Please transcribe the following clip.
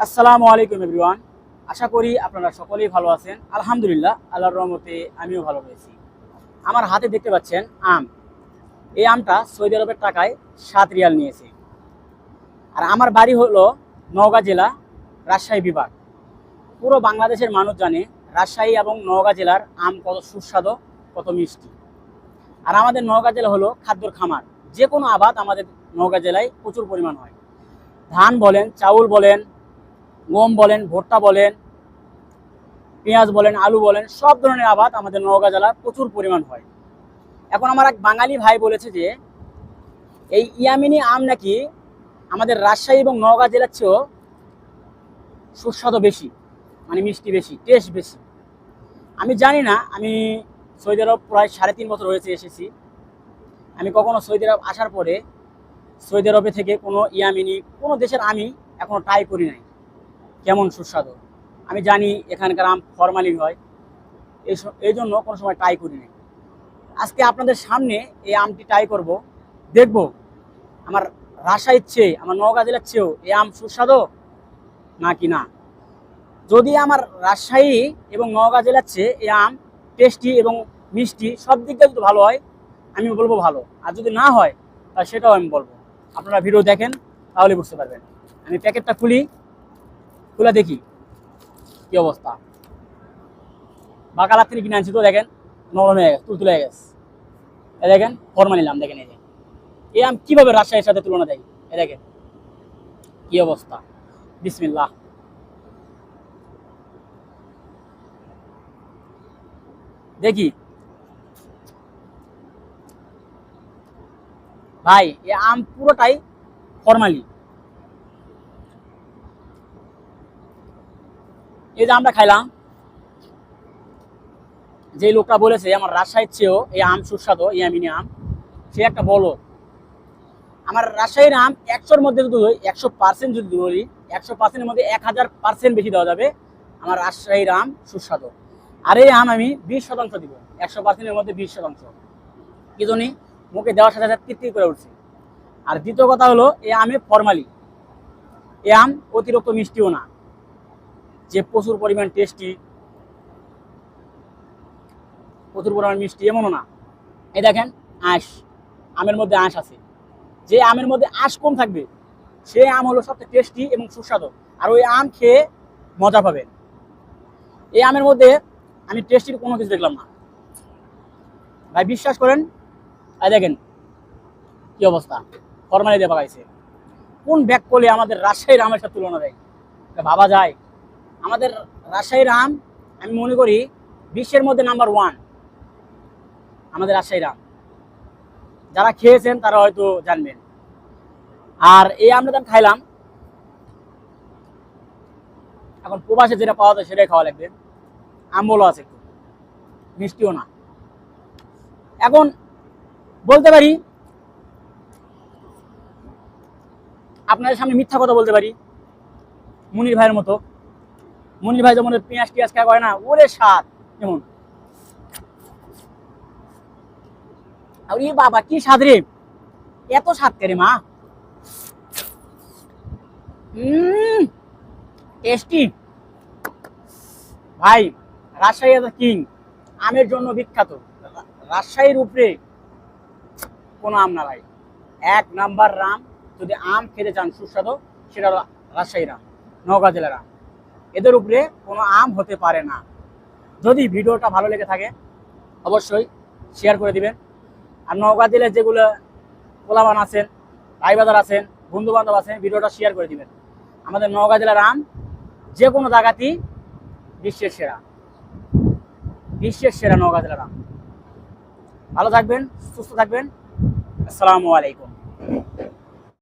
আসসালামু আলাইকুম এভরিওয়ান। আশা করি আপনারা সকলেই ভালো আছেন। আলহামদুলিল্লাহ, আল্লাহর রহমতে আমিও ভালো রয়েছি। আমার হাতে দেখতে পাচ্ছেন আম। এই আমটা সৌদি আরবের টাকায় 7 রিয়াল নিয়েছে। আর আমার বাড়ি হলো নওগাঁ জেলা, রাজশাহী বিভাগ। পুরো বাংলাদেশের মানুষ জানে রাজশাহী এবং নওগাঁ জেলার আম কত সুস্বাদু, কত মিষ্টি। আর আমাদের নওগাঁ জেলা হলো খাদ্যর খামার। যে কোনো আবাদ আমাদের নওগাঁ জেলায় প্রচুর পরিমাণ হয়। ধান বলেন, চাউল বলেন, গম বলেন, ভুট্টা বলেন, পেঁয়াজ বলেন, আলু বলেন, সব ধরনের আবাদ আমাদের নওগাঁ জেলায় প্রচুর পরিমাণ হয়। এখন আমার এক বাঙালি ভাই বলেছে যে এই ইয়ামিনী আম নাকি আমাদের রাজশাহী এবং নওগাঁ জেলার চেয়েও সুস্বাদু বেশি, মানে মিষ্টি বেশি, টেস্ট বেশি। আমি জানি না, আমি সৌদি আরব প্রায় 3.5 বছর হয়েছে এসেছি। আমি কখনো সৌদি আরব আসার পরে সৌদি আরবে থেকে কোনো ইয়ামিনী কোনো দেশের আমি এখনো ট্রাই করি নাই কেমন সুস্বাদু। আমি জানি এখানকার আম ফরমালিন হয়, এই জন্য কোনো সময় ট্রাই করি নাই। আজকে আপনাদের সামনে এই আমটি ট্রাই করব, দেখব আমার রাজশাহীর চেয়ে, আমার নওগাঁ জেলার চেয়েও এই আম সুস্বাদু নাকি না। যদি আমার রাজশাহী এবং নওগাঁ জেলার চেয়ে এই আম টেস্টি এবং মিষ্টি সব দিক দিয়ে যদি ভালো হয়, আমি বলবো ভালো। আর যদি না হয় তা সেটাও আমি বলবো। আপনারা ভিডিও দেখেন, তাহলে বুঝতে পারবেন। আমি প্যাকেটটা খুলে দেখি কি অবস্থা। বাকালার থেকে কিনে আনছি তো, দেখেন নরম হয়ে গেছে, তুলতুলে হয়ে গেছে। এ দেখেন ফরমালিন আম, দেখেন এই আম কিভাবে রাজশাহীর সাথে তুলনা দেয়। এ দেখেন কি অবস্থা। বিসমিল্লাহ। দেখি ভাই, এই আম পুরোটাই ফরমালি। এই যে আমরা খাইলাম, যে লোকটা বলেছে আমার রাজশাহীর চেয়েও এই আম সুস্বাদু, ইয়ামিনী আম, সে একটা বলো। আমার রাজশাহীর আম 100-র মধ্যে যদি 100% যদি বলি, 100%-এর মধ্যে 1000% বেশি দেওয়া যাবে আমার রাজশাহীর আম সুস্বাদু। আর এই আম আমি 20% দিব, 100%-এর মধ্যে 20%। কি জন্য মুখে দেওয়ার সাথে সাথে তৃপ্তি করে উঠছে। আর দ্বিতীয় কথা হলো, এই আমে ফরমালি। এই আম অতিরিক্ত মিষ্টিও না, যে প্রচুর পরিমাণ টেস্টি, প্রচুর পরিমাণ মিষ্টি এমনও না। এই দেখেন আঁশ, আমের মধ্যে আঁশ আছে। যে আমের মধ্যে আঁশ কম থাকবে সে আম হলো সবচেয়ে টেস্টি এবং সুস্বাদু। আর ওই আম খেয়ে মজা পাবেন। এই আমের মধ্যে আমি টেস্টির কোনো কিছু দেখলাম না ভাই, বিশ্বাস করেন। আর দেখেন কি অবস্থা, ফরমালি দিয়ে পাকাইছে। কোন ব্যাক করলে আমাদের রাজশাহীর আমের সাথে তুলনা দেয়, ভাবা যায়? আমাদের রাজশাহীর আম আমি মনে করি বিশ্বের মধ্যে নাম্বার 1 আমাদের রাজশাহীর আম। যারা খেয়েছেন তারা হয়তো জানবেন। আর এই আমরা যখন খাইলাম, এখন প্রবাসে যেটা পাওয়া যায় সেটাই খাওয়া লাগবে। আম্বলও আছে, একটু মিষ্টিও না। এখন বলতে পারি, আপনাদের সামনে মিথ্যা কথা বলতে পারি মুনির ভাইয়ের মতো। মুনির ভাই যেমন পেঁয়াজ টিয়াজ খাওয়া করে না, ওরে স্বাদ যেমন। আর বাবা কি স্বাদ রে, এত স্বাদ কে রে মা, টেস্টি ভাই। রাজশাহী কিং, আমের জন্য বিখ্যাত। রাজশাহীর উপরে কোনো আম না ভাই, 1 নাম্বার আম। যদি আম খেতে চান সুস্বাদু, সেটা হলো রাজশাহীর আম, নওগাঁ জেলার আম। এদের উপরে কোনো আম হতে পারে না। যদি ভিডিওটা ভালো লেগে থাকে অবশ্যই শেয়ার করে দিবেন। আর নওগাঁ জেলার যেগুলো পোলাবান আছেন, ভাই বাজার আছেন, বন্ধু বান্ধব আছেন, ভিডিওটা শেয়ার করে দিবেন। আমাদের নওগাঁ জেলার আম যে কোনো জায়গাতেই বিশ্বের সেরা, বিশ্বের সেরা নওগাঁ জেলার আম। ভালো থাকবেন, সুস্থ থাকবেন। আসসালামু আলাইকুম।